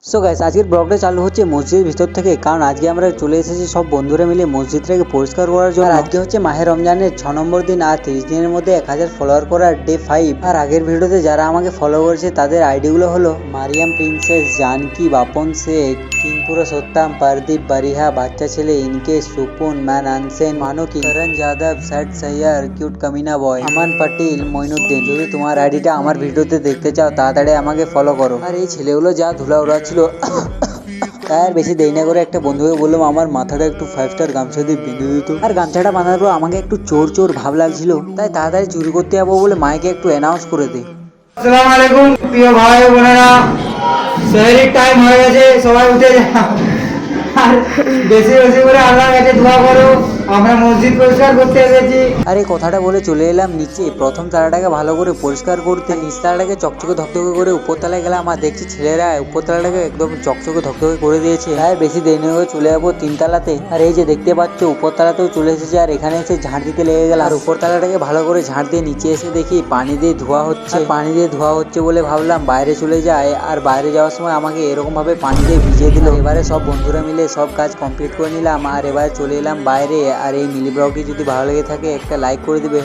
So guys, আজকের ব্লগটা চালু হচ্ছে মসজিদের ভিতর থেকে, কারণ আজকে আমরা চলে এসেছি সব বন্ধুরা মিলে মসজিদটাকে পরিষ্কার করার জন্য। আর আজকে হচ্ছে মাহে রমজানের 6 নম্বর দিন, আর 30 দিনের মধ্যে 1000 ফলোয়ার করার ডে 5। আর আগের ভিডিওতে যারা আমাকে ফলো করেছে তাদের আইডিগুলো হলো মারিয়াম প্রিন্সেস, জানকি, বাপন শেখ, কিংপুর সত্যাম, পারদীপ বারিহা, বাচ্চা ছেলে, ইনকে, সুকুন, ম্যান আনসেন, মানকি, করণ যাদব, স্যাট সাইয়ার, কিউট কামিনা বয়, আমান পাটিল, মইনুদ্দিন। যদি তোমার আইডিটা আমার ভিডিওতে দেখতে চাও তাড়াতাড়ি আমাকে ফলো করো। আর এই ছেলেগুলো যা ধুলা উড়াচ্ছিল, তাই আর বেশি দেরি না করে একটা বন্ধুকে বললাম আমার মাথাটা একটু 5 স্টার গামছা দিয়ে বেঁধে দিত। আর গামছাটা বাঁধার পর আমাকে একটু চোর চোর ভাব লাগছিল, তাই তাড়াতাড়ি চুরি করতে যাবো বলে মাইকে একটু অ্যানাউন্স করে দিই। আসসালামু আলাইকুম প্রিয় ভাই বোনেরা, সেহরির টাইম হয়ে গেছে, সবাই উঠে যাও আর বেশি বেশি করে আল্লাহর কাছে দোয়া করো। আমরা মসজিদ পরিষ্কার করতে এসেছি। আর এই কথাটা বলে চলে এলাম নিচে প্রথম তালাটাকে ভালো করে পরিষ্কার করতে। নিচ তালাটাকে চকচকে ধকধকে করে উপর তলায় গেলাম, আর দেখছি ছেলেরা উপর তলাটাকে একদম চকচকে ধকধকে করে দিয়েছে। তাই বেশি দেরি না করে চলে যাবো 3 তালাতে। আর এই যে দেখতে পাচ্ছ উপর তালাতেও চলে এসেছে, আর এখানে এসে ঝাড় দিতে লেগে গেল। আর উপর তালাটাকে ভালো করে ঝাড় দিয়ে নিচে এসে দেখি পানি দিয়ে ধোয়া হচ্ছে। পানি দিয়ে ধোয়া হচ্ছে বলে ভাবলাম বাইরে চলে যায়, আর বাইরে যাওয়ার সময় আমাকে এরকম ভাবে পানি দিয়ে ভিজিয়ে দিল। এবারে সব বন্ধুরা মিলে সব কাজ কমপ্লিট করে নিলাম, আর এবারে চলে এলাম বাইরে। আর এই মিলি ব্লগটি যদি ভালো লেগে থাকে একটা লাইক করে দিবে।